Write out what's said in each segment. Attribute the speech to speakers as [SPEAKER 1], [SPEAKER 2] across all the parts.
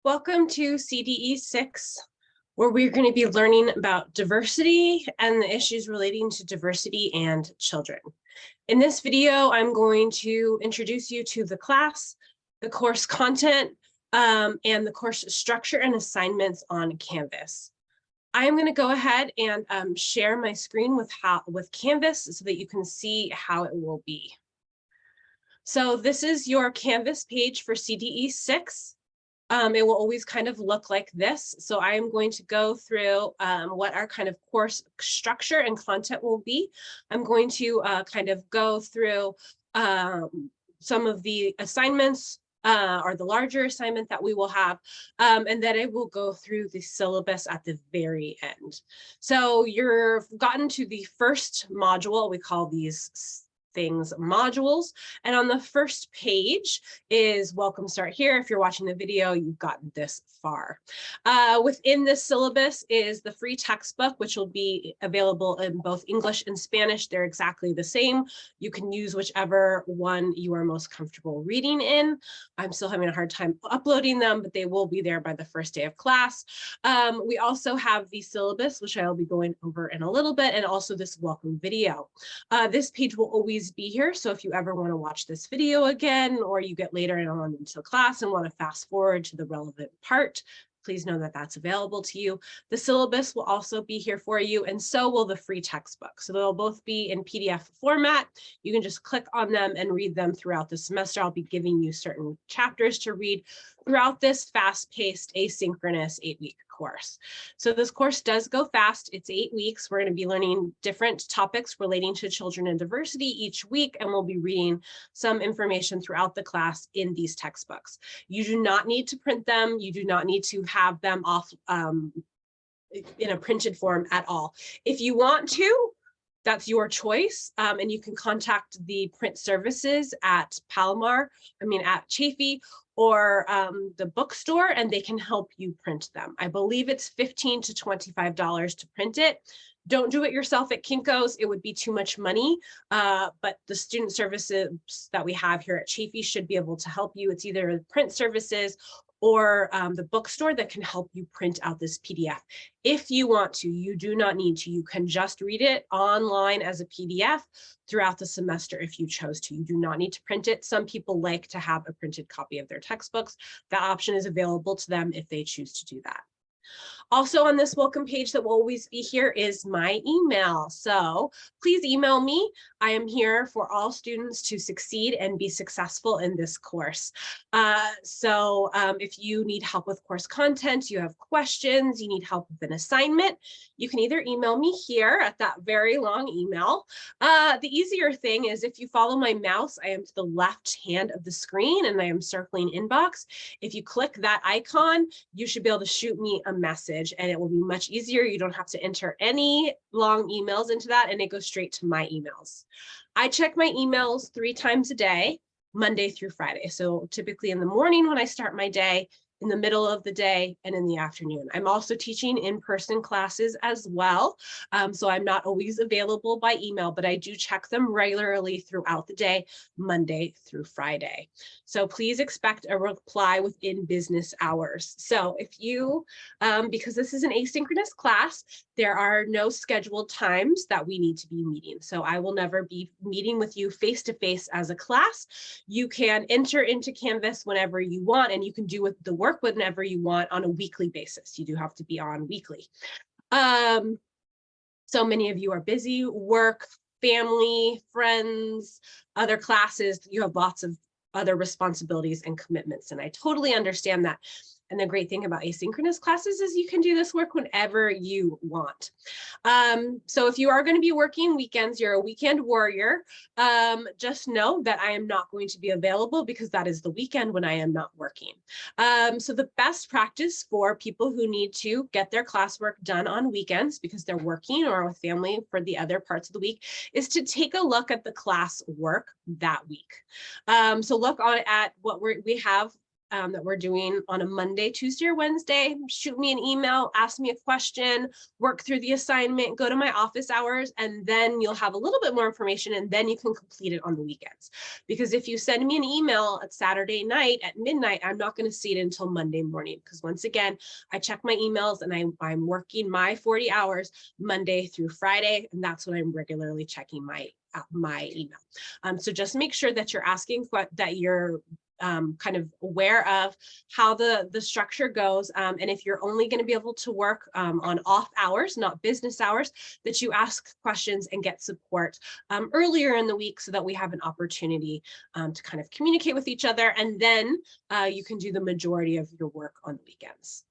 [SPEAKER 1] Welcome to CDE 6, where we're going to be learning about diversity and the issues relating to diversity and children. In this video, I'm going to introduce you to the class, the course content, and the course structure and assignments on Canvas. I am going to go ahead and share my screen with Canvas so that you can see how it will be. So this is your Canvas page for CDE 6. It will always kind of look like this. So I am going to go through what our kind of course structure and content will be. I'm going to kind of go through some of the assignments or the larger assignment that we will have, and then I will go through the syllabus at the very end. So you've gotten to the first module. We call these things modules, and on the first page is welcome start here. If you're watching the video, you've gotten this far. Within this syllabus is the free textbook, which will be available in both English and Spanish. They're exactly the same. You can use whichever one you are most comfortable reading in. I'm still having a hard time uploading them, but they will be there by the first day of class. We also have the syllabus, which I'll be going over in a little bit, and also this welcome video. This page will always be here. So if you ever want to watch this video again, or you get later on into class and want to fast forward to the relevant part, please know that that's available to you. The syllabus will also be here for you, and so will the free textbook. So they'll both be in PDF format. You can just click on them and read them throughout the semester. I'll be giving you certain chapters to read throughout this fast-paced, asynchronous 8-week course. So this course does go fast. It's 8 weeks. We're going to be learning different topics relating to children and diversity each week, and we'll be reading some information throughout the class in these textbooks. You do not need to print them. You do not need to have them off in a printed form at all. If you want to, that's your choice, and you can contact the print services at at Chafee, or the bookstore, and they can help you print them. I believe it's $15 to $25 to print it. Don't do it yourself at Kinko's. It would be too much money, but the student services that we have here at Chafee should be able to help you. It's either print services or the bookstore that can help you print out this PDF. If you want to, you do not need to. You can just read it online as a PDF throughout the semester if you chose to. You do not need to print it. Some people like to have a printed copy of their textbooks. That option is available to them if they choose to do that. Also on this welcome page that will always be here is my email. So please email me. I am here for all students to succeed and be successful in this course. If you need help with course content, you have questions, you need help with an assignment, you can either email me here at that very long email. The easier thing is if you follow my mouse, I am to the left hand of the screen and I am circling inbox. If you click that icon, you should be able to shoot me a message, and it will be much easier. You don't have to enter any long emails into that, and it goes straight to my emails. I check my emails 3 times a day, Monday through Friday. So typically in the morning when I start my day, in the middle of the day, and in the afternoon. I'm also teaching in-person classes as well. So I'm not always available by email, but I do check them regularly throughout the day, Monday through Friday. So please expect a reply within business hours. So if you, because this is an asynchronous class, there are no scheduled times that we need to be meeting. So I will never be meeting with you face-to-face as a class. You can enter into Canvas whenever you want, and you can do with the work whenever you want on a weekly basis. You do have to be on weekly. So many of you are busy, work, family, friends, other classes. You have lots of other responsibilities and commitments, and I totally understand that. And the great thing about asynchronous classes is you can do this work whenever you want. So if you are going to be working weekends, you're a weekend warrior, just know that I am not going to be available because that is the weekend when I am not working. So the best practice for people who need to get their classwork done on weekends because they're working or with family for the other parts of the week is to take a look at the class work that week. So look at what we have that we're doing on a Monday, Tuesday, or Wednesday. Shoot me an email, ask me a question, work through the assignment, go to my office hours, and then you'll have a little bit more information, and then you can complete it on the weekends. Because if you send me an email at Saturday night at midnight, I'm not going to see it until Monday morning, because once again, I check my emails and I'm working my 40 hours Monday through Friday, and that's when I'm regularly checking my email. So just make sure that you're asking that you're kind of aware of how the structure goes. And if you're only going to be able to work on off hours, not business hours, that you ask questions and get support earlier in the week so that we have an opportunity to kind of communicate with each other. And then you can do the majority of your work on the weekends.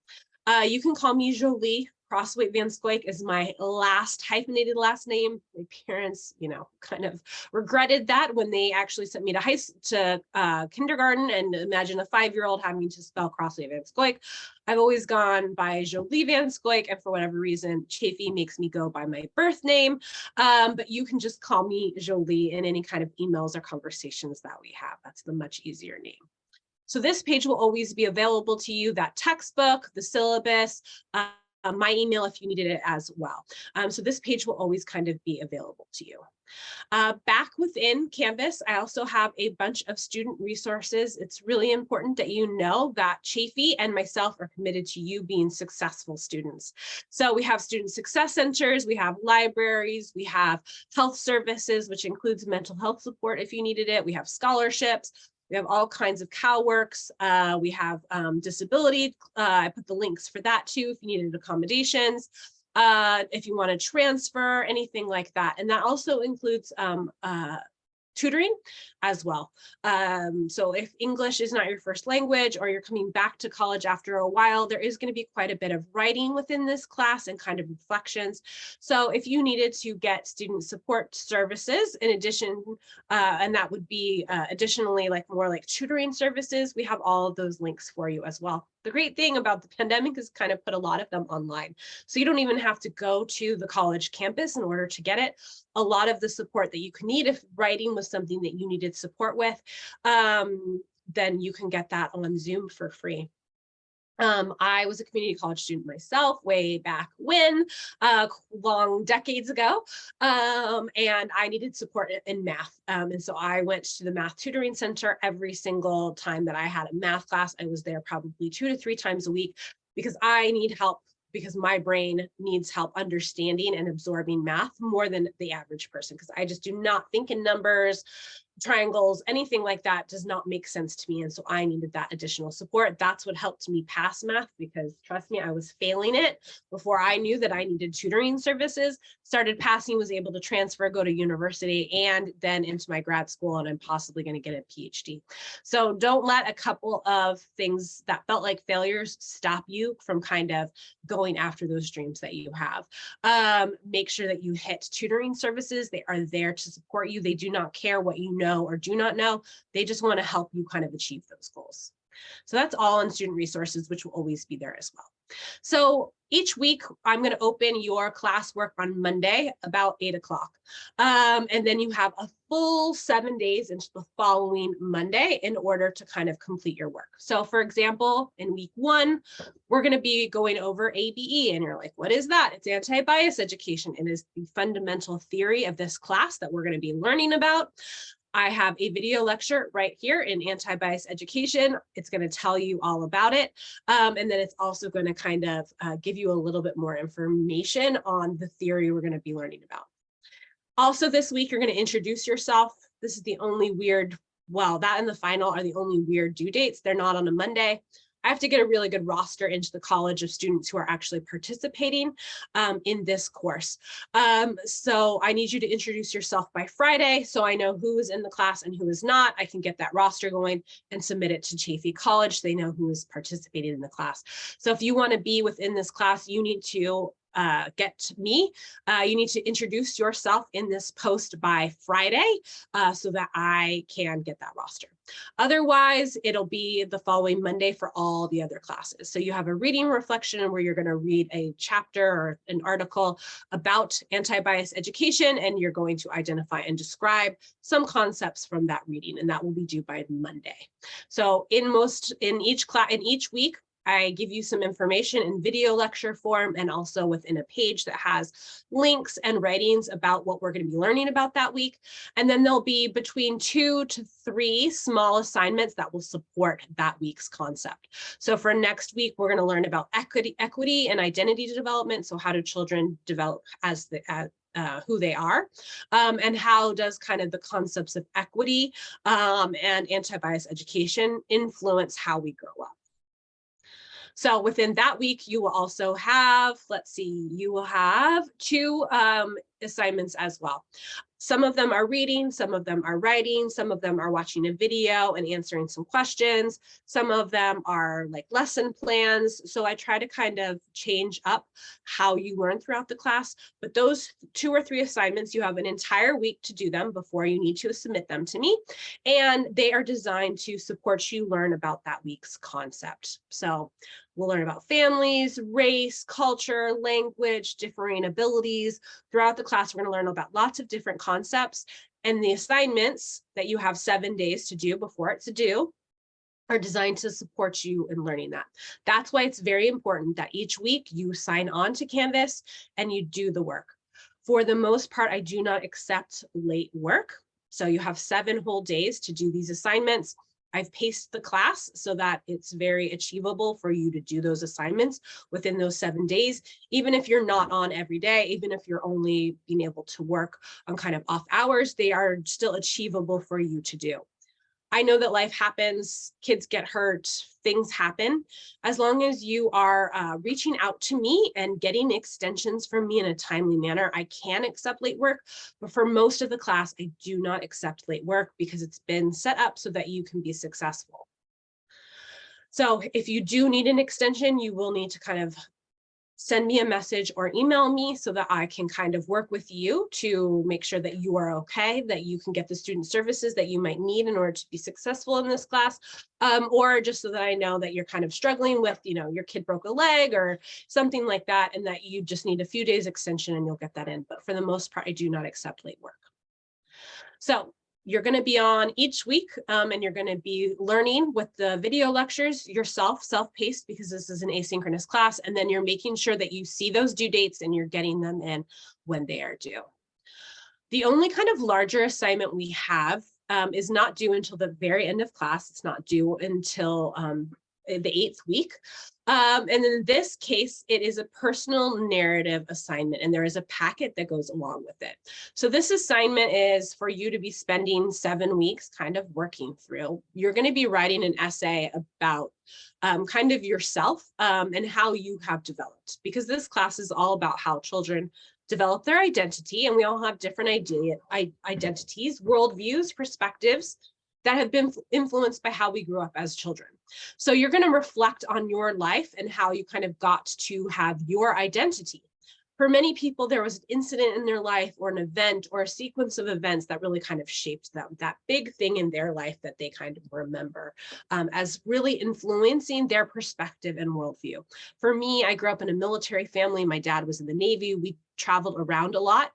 [SPEAKER 1] You can call me Jolie. Crossway Van Scoik is my hyphenated last name. My parents, kind of regretted that when they actually sent me to kindergarten, and imagine a 5-year-old having to spell Crossway Van Scoik. I've always gone by Jolie Van Scoik, and for whatever reason, Chafee makes me go by my birth name. But you can just call me Jolie in any kind of emails or conversations that we have. That's the much easier name. So this page will always be available to you, that textbook, the syllabus, my email if you needed it as well. So this page will always kind of be available to you. Back within Canvas, I also have a bunch of student resources. It's really important that you know that Chafee and myself are committed to you being successful students. So we have student success centers, we have libraries, we have health services, which includes mental health support if you needed it. We have scholarships. We have all kinds of CalWorks. We have disability. I put the links for that too if you needed accommodations, if you want to transfer, anything like that. And that also includes tutoring as well. So if English is not your first language, or you're coming back to college after a while, there is going to be quite a bit of writing within this class and kind of reflections. So if you needed to get student support services in addition, and that would be additionally more like tutoring services, we have all of those links for you as well. The great thing about the pandemic is kind of put a lot of them online. So you don't even have to go to the college campus in order to get it. A lot of the support that you can need, if writing was something that you needed support with, then you can get that on Zoom for free. I was a community college student myself way back when, long decades ago, and I needed support in math. And so I went to the math tutoring center every single time that I had a math class. I was there probably 2 to 3 times a week because I need help, because my brain needs help understanding and absorbing math more than the average person, because I just do not think in numbers, triangles, anything like that does not make sense to me. And so I needed that additional support. That's what helped me pass math, because trust me, I was failing it before I knew that I needed tutoring services. Started passing, was able to transfer, go to university, and then into my grad school, and I'm possibly going to get a PhD. So don't let a couple of things that felt like failures stop you from kind of going after those dreams that you have. Make sure that you hit tutoring services. They are there to support you. They do not care what you know or do not know. They just want to help you kind of achieve those goals. So that's all in student resources, which will always be there as well. So each week I'm going to open your classwork on Monday about 8 o'clock. And then you have a full 7 days into the following Monday in order to kind of complete your work. So for example, in week 1, we're going to be going over ABE, and you're like, what is that? It's anti-bias education. It is the fundamental theory of this class that we're going to be learning about. I have a video lecture right here in anti-bias education. It's going to tell you all about it. And then it's also going to kind of give you a little bit more information on the theory we're going to be learning about. Also this week, you're going to introduce yourself. This is the only weird, well, that and the final are the only weird due dates. They're not on a Monday. I have to get a really good roster into the college of students who are actually participating in this course. So I need you to introduce yourself by Friday, so I know who is in the class and who is not. I can get that roster going and submit it to Chafee College. They know who is participating in the class. So if you want to be within this class, you need to get me, you need to introduce yourself in this post by Friday so that I can get that roster. Otherwise, it'll be the following Monday for all the other classes. So you have a reading reflection where you're going to read a chapter or an article about anti-bias education, and you're going to identify and describe some concepts from that reading, and that will be due by Monday. So in each week, I give you some information in video lecture form and also within a page that has links and writings about what we're going to be learning about that week. And then there'll be between 2 to 3 small assignments that will support that week's concept. So for next week, we're going to learn about equity and identity development. So how do children develop as who they are, and how does kind of the concepts of equity and anti-bias education influence how we grow up. So within that week, you will also have, you will have 2 assignments as well. Some of them are reading, some of them are writing, some of them are watching a video and answering some questions. Some of them are like lesson plans. So I try to kind of change up how you learn throughout the class. But those 2 or 3 assignments, you have an entire week to do them before you need to submit them to me. And they are designed to support you learn about that week's concept. So we'll learn about families, race, culture, language, differing abilities. Throughout the class, we're going to learn about lots of different concepts, and the assignments that you have 7 days to do before it's due are designed to support you in learning that. That's why it's very important that each week you sign on to Canvas and you do the work. For the most part, I do not accept late work. So you have 7 whole days to do these assignments. I've paced the class so that it's very achievable for you to do those assignments within those 7 days, even if you're not on every day, even if you're only being able to work on kind of off hours, they are still achievable for you to do. I know that life happens, kids get hurt, things happen. As long as you are reaching out to me and getting extensions from me in a timely manner, I can accept late work. But for most of the class, I do not accept late work because it's been set up so that you can be successful. So if you do need an extension, you will need to kind of send me a message or email me so that I can kind of work with you to make sure that you are okay, that you can get the student services that you might need in order to be successful in this class, or just so that I know that you're kind of struggling with, your kid broke a leg or something like that, and that you just need a few days extension and you'll get that in. But for the most part, I do not accept late work. So you're going to be on each week and you're going to be learning with the video lectures yourself, self-paced, because this is an asynchronous class. And then you're making sure that you see those due dates and you're getting them in when they are due. The only kind of larger assignment we have is not due until the very end of class. It's not due until the 8th week. And in this case, it is a personal narrative assignment, and there is a packet that goes along with it. So this assignment is for you to be spending 7 weeks kind of working through. You're going to be writing an essay about kind of yourself and how you have developed, because this class is all about how children develop their identity, and we all have different identities, worldviews, perspectives that have been influenced by how we grew up as children. So you're going to reflect on your life and how you kind of got to have your identity. For many people, there was an incident in their life or an event or a sequence of events that really kind of shaped them, that big thing in their life that they kind of remember as really influencing their perspective and worldview. For me, I grew up in a military family. My dad was in the Navy. We traveled around a lot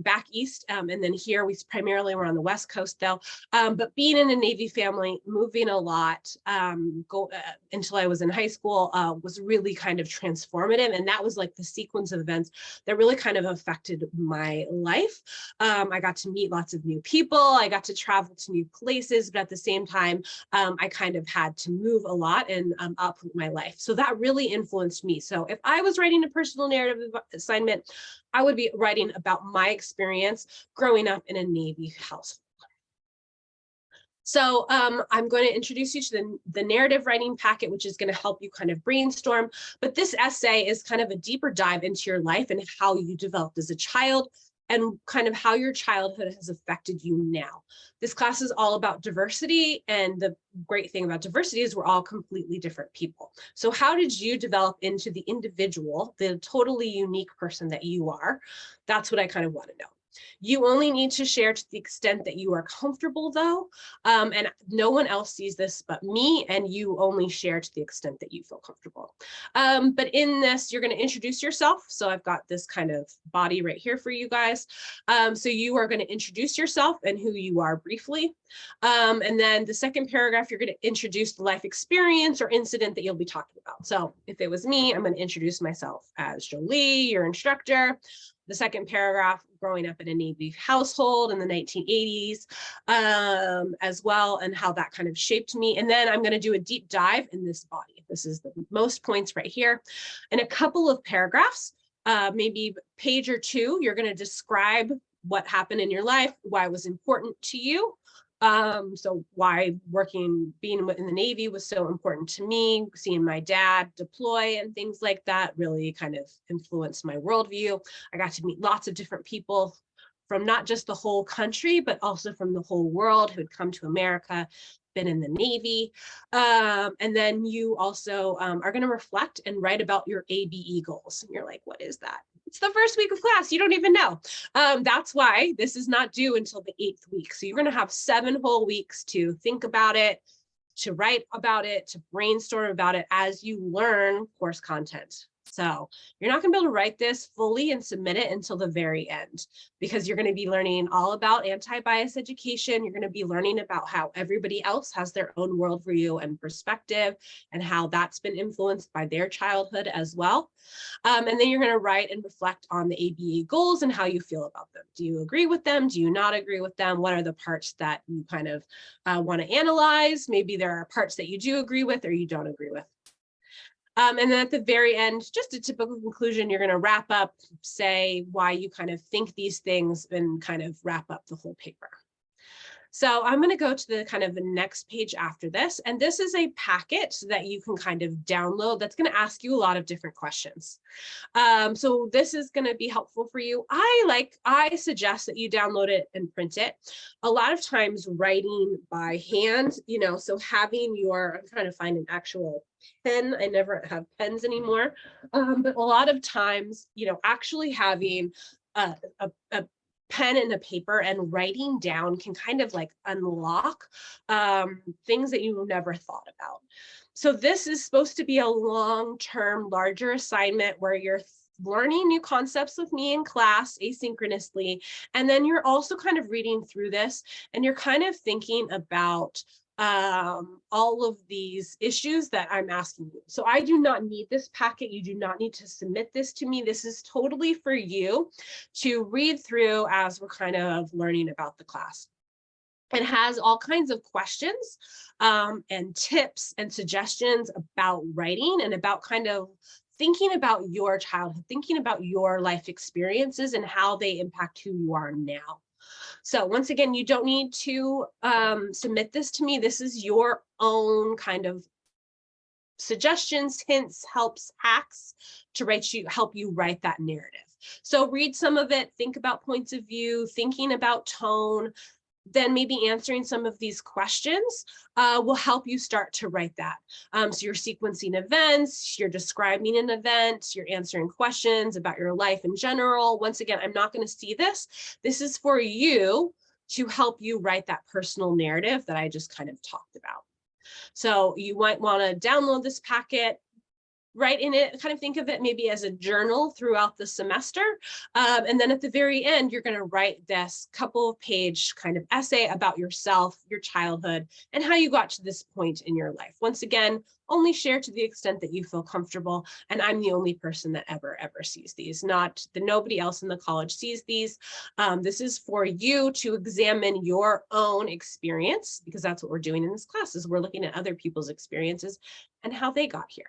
[SPEAKER 1] back east, and then here we primarily were on the West Coast though. But being in a Navy family, moving a lot until I was in high school was really kind of transformative, and that was like the sequence of events that really kind of affected my life. I got to meet lots of new people. I got to travel to new places, but at the same time, I kind of had to move a lot and up my life. So that really influenced me. So if I was writing a personal narrative assignment, I would be writing about my experience growing up in a Navy household. So I'm going to introduce you to the narrative writing packet, which is going to help you kind of brainstorm. But this essay is kind of a deeper dive into your life and how you developed as a child, and kind of how your childhood has affected you now. This class is all about diversity, and the great thing about diversity is we're all completely different people. So how did you develop into the individual, the totally unique person that you are? That's what I kind of want to know. You only need to share to the extent that you are comfortable, though, and no one else sees this but me, and you only share to the extent that you feel comfortable. But in this, you're going to introduce yourself. So I've got this kind of body right here for you guys. So you are going to introduce yourself and who you are briefly. And then the second paragraph, you're going to introduce the life experience or incident that you'll be talking about. So if it was me, I'm going to introduce myself as Jolie, your instructor. The second paragraph, growing up in a Navy household in the 1980s, as well, and how that kind of shaped me. And then I'm going to do a deep dive in this body. This is the most points right here. In a couple of paragraphs, maybe page or two, you're going to describe what happened in your life, why it was important to you. So why being in the Navy was so important to me, seeing my dad deploy and things like that really kind of influenced my worldview. I got to meet lots of different people from not just the whole country, but also from the whole world who had come to America, been in the Navy. And then you also are going to reflect and write about your ABE goals. And you're like, what is that? It's the first week of class. You don't even know. That's why this is not due until the 8th week. So you're going to have 7 whole weeks to think about it, to write about it, to brainstorm about it as you learn course content. So you're not going to be able to write this fully and submit it until the very end, because you're going to be learning all about anti-bias education. You're going to be learning about how everybody else has their own worldview and perspective, and how that's been influenced by their childhood as well. And then you're going to write and reflect on the ABA goals and how you feel about them. Do you agree with them? Do you not agree with them? What are the parts that you kind of want to analyze? Maybe there are parts that you do agree with or you don't agree with. And then at the very end, just a typical conclusion, you're going to wrap up, say why you kind of think these things, and kind of wrap up the whole paper. So I'm going to go to the kind of the next page after this. And this is a packet that you can kind of download that's going to ask you a lot of different questions. So this is going to be helpful for you. I suggest that you download it and print it. A lot of times writing by hand, so having I'm trying to find an actual pen. I never have pens anymore. But a lot of times, actually having a pen and a paper and writing down can kind of like unlock things that you never thought about. So this is supposed to be a long-term, larger assignment where you're learning new concepts with me in class asynchronously. And then you're also kind of reading through this and you're kind of thinking about all of these issues that I'm asking you. So I do not need this packet. You do not need to submit this to me. This is totally for you to read through as we're kind of learning about the class. It has all kinds of questions and tips and suggestions about writing and about kind of thinking about your childhood, thinking about your life experiences and how they impact who you are now. So once again, you don't need to submit this to me. This is your own kind of suggestions, hints, helps, hacks to help you write that narrative. So read some of it, think about points of view, thinking about tone, then maybe answering some of these questions will help you start to write that. So you're sequencing events, you're describing an event, you're answering questions about your life in general. Once again, I'm not going to see this. This is for you to help you write that personal narrative that I just kind of talked about. So you might want to download this packet, write in it, kind of think of it maybe as a journal throughout the semester. And then at the very end, you're going to write this couple of page kind of essay about yourself, your childhood, and how you got to this point in your life. Once again, only share to the extent that you feel comfortable. And I'm the only person that ever sees these, nobody else in the college sees these. This is for you to examine your own experience, because that's what we're doing in this class, is we're looking at other people's experiences and how they got here.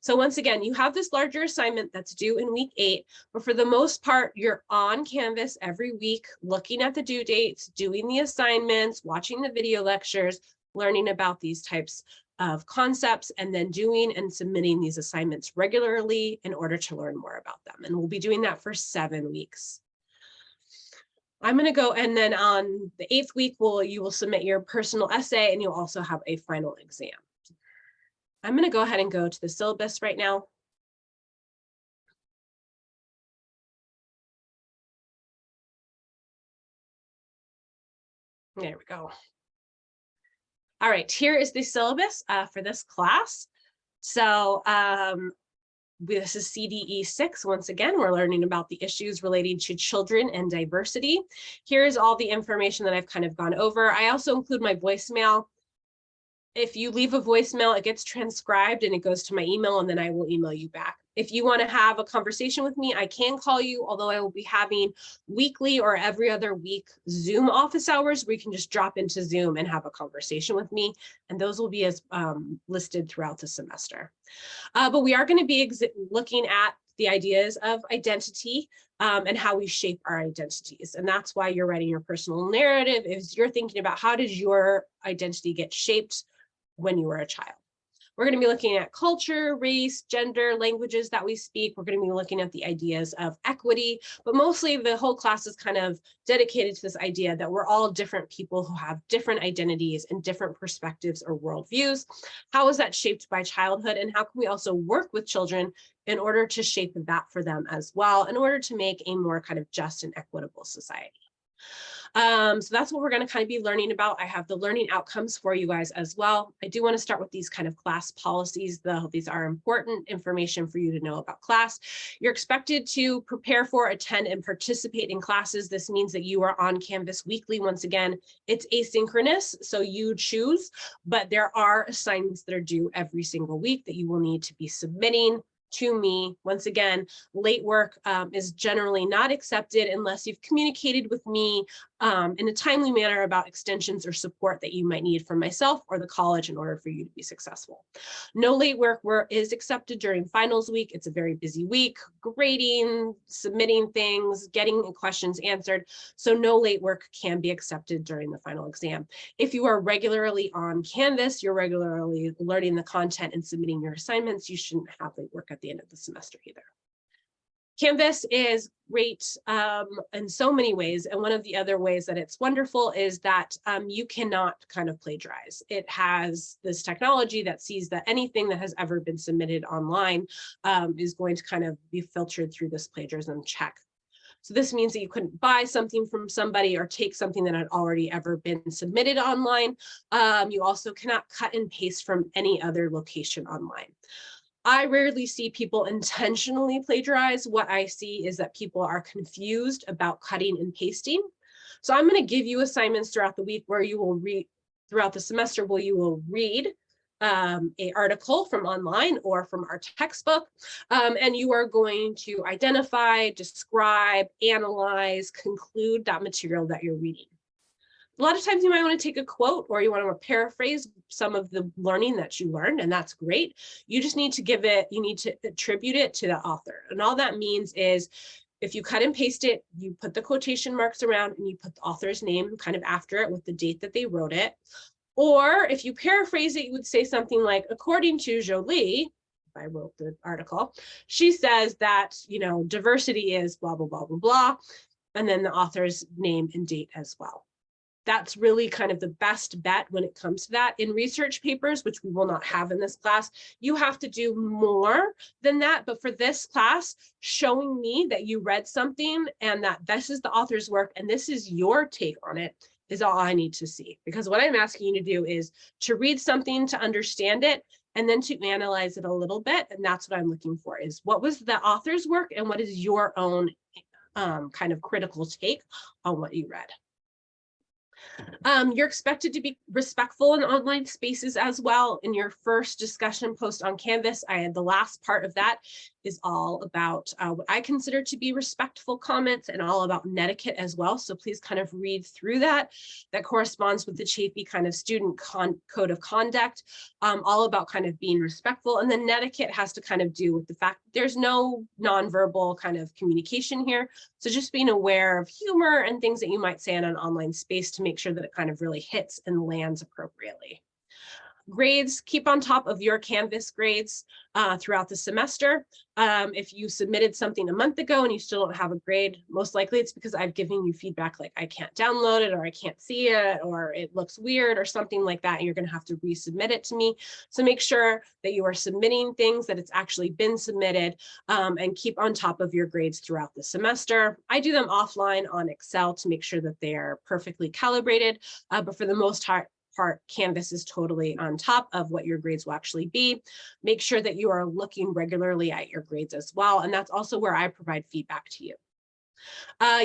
[SPEAKER 1] So once again, you have this larger assignment that's due in week 8, but for the most part, you're on Canvas every week, looking at the due dates, doing the assignments, watching the video lectures, learning about these types of concepts, and then doing and submitting these assignments regularly in order to learn more about them. And we'll be doing that for 7 weeks. I'm going to go, and then on the 8th week, you will submit your personal essay, and you'll also have a final exam. I'm going to go ahead and go to the syllabus right now. There we go. All right, here is the syllabus for this class. So this is CDE 6. Once again, we're learning about the issues relating to children and diversity. Here's all the information that I've kind of gone over. I also include my voicemail. If you leave a voicemail, it gets transcribed and it goes to my email, and then I will email you back. If you want to have a conversation with me, I can call you, although I will be having weekly or every other week Zoom office hours where you can just drop into Zoom and have a conversation with me. And those will be as listed throughout the semester. But we are going to be looking at the ideas of identity and how we shape our identities. And that's why you're writing your personal narrative, is you're thinking about how did your identity get shaped when you were a child. We're going to be looking at culture, race, gender, languages that we speak. We're going to be looking at the ideas of equity, but mostly the whole class is kind of dedicated to this idea that we're all different people who have different identities and different perspectives or worldviews. How is that shaped by childhood, and how can we also work with children in order to shape that for them as well, in order to make a more kind of just and equitable society. So that's what we're going to kind of be learning about. I have the learning outcomes for you guys as well. I do want to start with these kind of class policies, though. These are important information for you to know about class. You're expected to prepare for, attend, and participate in classes. This means that you are on Canvas weekly. Once again, it's asynchronous, so you choose, but there are assignments that are due every single week that you will need to be submitting to me. Once again, late work is generally not accepted unless you've communicated with me in a timely manner about extensions or support that you might need from myself or the college in order for you to be successful. No late work is accepted during finals week. It's a very busy week, grading, submitting things, getting questions answered. So no late work can be accepted during the final exam. If you are regularly on Canvas, you're regularly learning the content and submitting your assignments, you shouldn't have late work at the end of the semester either. Canvas is great in so many ways, and one of the other ways that it's wonderful is that you cannot kind of plagiarize. It has this technology that sees that anything that has ever been submitted online is going to kind of be filtered through this plagiarism check. So this means that you couldn't buy something from somebody or take something that had already ever been submitted online. You also cannot cut and paste from any other location online. I rarely see people intentionally plagiarize. What I see is that people are confused about cutting and pasting. So I'm going to give you assignments throughout the week where you will read, throughout the semester, where you will read an article from online or from our textbook, and you are going to identify, describe, analyze, conclude that material that you're reading. A lot of times you might want to take a quote, or you want to paraphrase some of the learning that you learned, and that's great. You just need to you need to attribute it to the author. And all that means is if you cut and paste it, you put the quotation marks around and you put the author's name kind of after it with the date that they wrote it. Or if you paraphrase it, you would say something like, according to Jolie, if I wrote the article, she says that, you know, diversity is blah, blah, blah, blah, blah, and then the author's name and date as well. That's really kind of the best bet when it comes to that. In research papers, which we will not have in this class, you have to do more than that. But for this class, showing me that you read something and that this is the author's work and this is your take on it is all I need to see. Because what I'm asking you to do is to read something, to understand it, and then to analyze it a little bit. And that's what I'm looking for, is what was the author's work and what is your own kind of critical take on what you read. You're expected to be respectful in online spaces as well. In your first discussion post on Canvas, the last part of that is all about what I consider to be respectful comments and all about netiquette as well. So please kind of read through that. That corresponds with the Chafee kind of student code of conduct, all about kind of being respectful. And then netiquette has to kind of do with the fact that there's no nonverbal kind of communication here. So just being aware of humor and things that you might say in an online space to make sure that it kind of really hits and lands appropriately. Grades, keep on top of your Canvas grades throughout the semester. If you submitted something a month ago and you still don't have a grade, most likely it's because I've given you feedback like I can't download it, or I can't see it, or it looks weird, or something like that, and you're going to have to resubmit it to me. So make sure that you are submitting things, that it's actually been submitted, and keep on top of your grades throughout the semester. I do them offline on Excel to make sure that they are perfectly calibrated, but for the most part, Canvas is totally on top of what your grades will actually be. Make sure that you are looking regularly at your grades as well. And that's also where I provide feedback to you.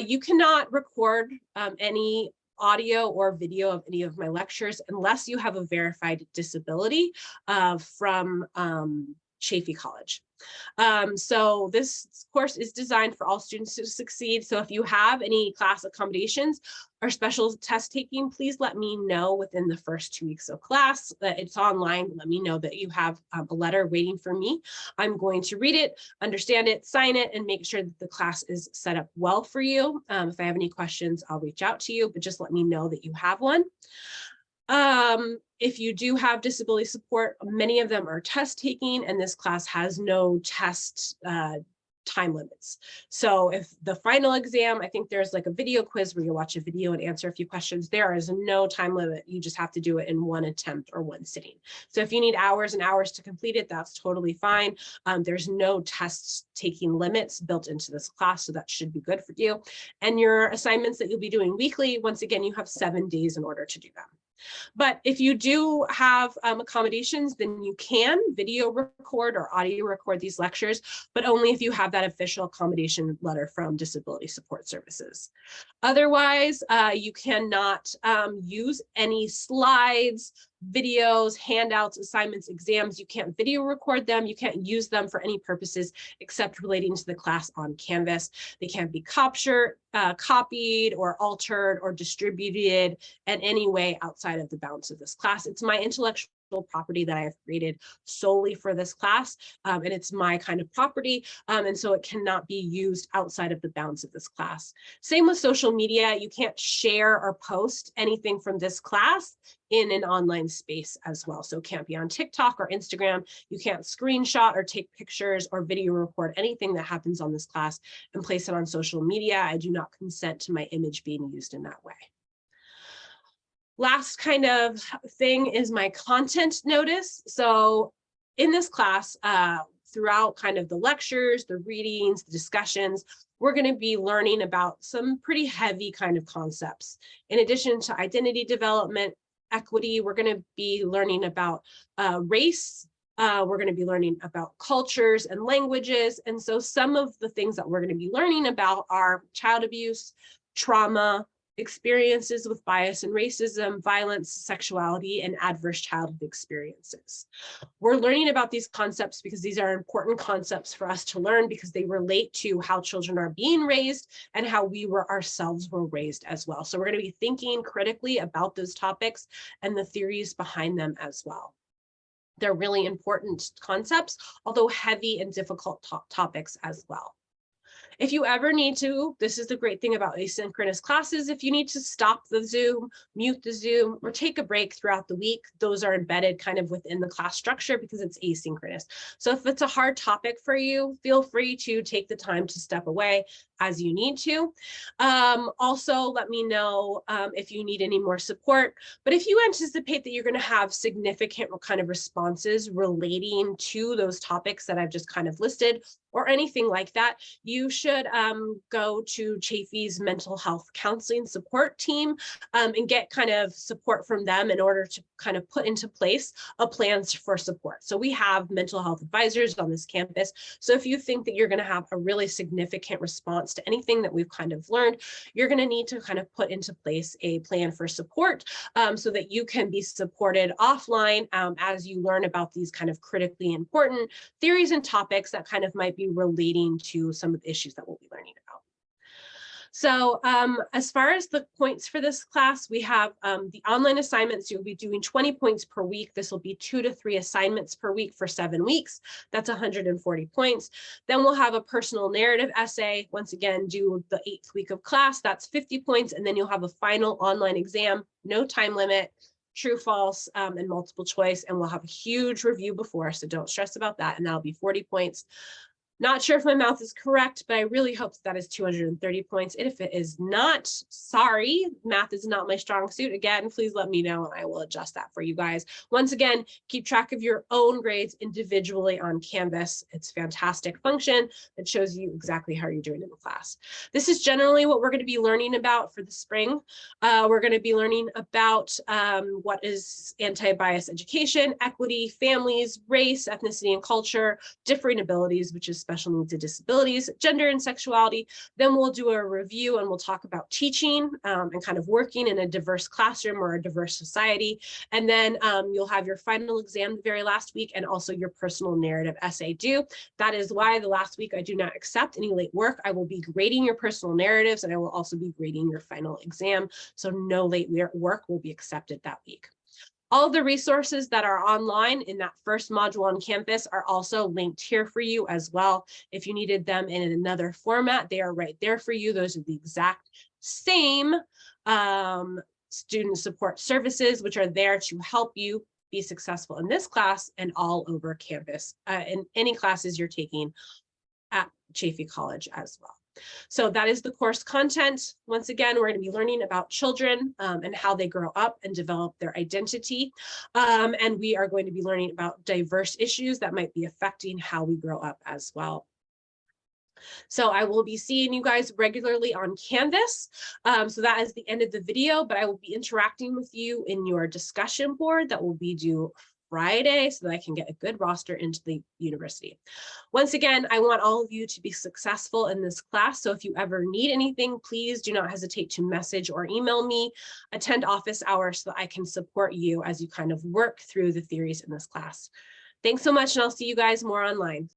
[SPEAKER 1] You cannot record any audio or video of any of my lectures unless you have a verified disability from Chaffey College. So this course is designed for all students to succeed. So if you have any class accommodations or special test taking, please let me know within the first 2 weeks of class. It's online. Let me know that you have a letter waiting for me. I'm going to read it, understand it, sign it, and make sure that the class is set up well for you. If I have any questions, I'll reach out to you, but just let me know that you have one. If you do have disability support, many of them are test taking, and this class has no test time limits. So if the final exam, I think there's like a video quiz where you watch a video and answer a few questions, there is no time limit. You just have to do it in one attempt or one sitting. So if you need hours and hours to complete it, that's totally fine. There's no test taking limits built into this class, so that should be good for you. And your assignments that you'll be doing weekly, once again, you have 7 days in order to do them. But if you do have accommodations, then you can video record or audio record these lectures, but only if you have that official accommodation letter from Disability Support Services. Otherwise, you cannot use any slides, videos, handouts, assignments, exams. You can't video record them. You can't use them for any purposes except relating to the class on Canvas. They can't be copied or altered or distributed in any way outside of the bounds of this class. It's my intellectual property that I have created solely for this class, and it's my kind of property, and so it cannot be used outside of the bounds of this class. Same with social media. You can't share or post anything from this class in an online space as well. So it can't be on TikTok or Instagram. You can't screenshot or take pictures or video record anything that happens on this class and place it on social media. I do not consent to my image being used in that way. Last kind of thing is my content notice. So in this class, throughout kind of the lectures, the readings, the discussions, we're going to be learning about some pretty heavy kind of concepts. In addition to identity development, equity, we're going to be learning about race. We're going to be learning about cultures and languages. And so some of the things that we're going to be learning about are child abuse, trauma, experiences with bias and racism, violence, sexuality, and adverse childhood experiences. We're learning about these concepts because these are important concepts for us to learn because they relate to how children are being raised and how we ourselves were raised as well. So we're going to be thinking critically about those topics and the theories behind them as well. They're really important concepts, although heavy and difficult topics as well. If you ever need to, this is the great thing about asynchronous classes, if you need to stop the Zoom, mute the Zoom, or take a break throughout the week, those are embedded kind of within the class structure because it's asynchronous. So if it's a hard topic for you, feel free to take the time to step away as you need to. Also, let me know if you need any more support. But if you anticipate that you're going to have significant kind of responses relating to those topics that I've just kind of listed, or anything like that, you should go to Chaffey's mental health counseling support team and get kind of support from them in order to kind of put into place a plan for support. So we have mental health advisors on this campus. So if you think that you're going to have a really significant response to anything that we've kind of learned, you're going to need to kind of put into place a plan for support so that you can be supported offline as you learn about these kind of critically important theories and topics that kind of might be relating to some of the issues that we'll be learning about. So as far as the points for this class, we have the online assignments. You'll be doing 20 points per week. This will be 2 to 3 assignments per week for 7 weeks. That's 140 points. Then we'll have a personal narrative essay. Once again, do the 8th week of class. That's 50 points. And then you'll have a final online exam, no time limit, true, false, and multiple choice. And we'll have a huge review before, so don't stress about that. And that'll be 40 points. Not sure if my math is correct, but I really hope that is 230 points. And if it is not, sorry, math is not my strong suit. Again, please let me know and I will adjust that for you guys. Once again, keep track of your own grades individually on Canvas. It's a fantastic function that shows you exactly how you're doing in the class. This is generally what we're going to be learning about for the spring. We're going to be learning about what is anti-bias education, equity, families, race, ethnicity, and culture, differing abilities, which is special needs and disabilities, gender and sexuality. Then we'll do a review and we'll talk about teaching and kind of working in a diverse classroom or a diverse society. And then you'll have your final exam the very last week and also your personal narrative essay due. That is why the last week I do not accept any late work. I will be grading your personal narratives and I will also be grading your final exam. So no late work will be accepted that week. All the resources that are online in that first module on Canvas are also linked here for you as well. If you needed them in another format, they are right there for you. Those are the exact same student support services, which are there to help you be successful in this class and all over Canvas, in any classes you're taking at Chaffey College as well. So that is the course content. Once again, we're going to be learning about children and how they grow up and develop their identity. And we are going to be learning about diverse issues that might be affecting how we grow up as well. So I will be seeing you guys regularly on Canvas. So that is the end of the video, but I will be interacting with you in your discussion board that will be due Friday so that I can get a good roster into the university. Once again, I want all of you to be successful in this class. So if you ever need anything, please do not hesitate to message or email me, attend office hours so that I can support you as you kind of work through the theories in this class. Thanks so much, and I'll see you guys more online.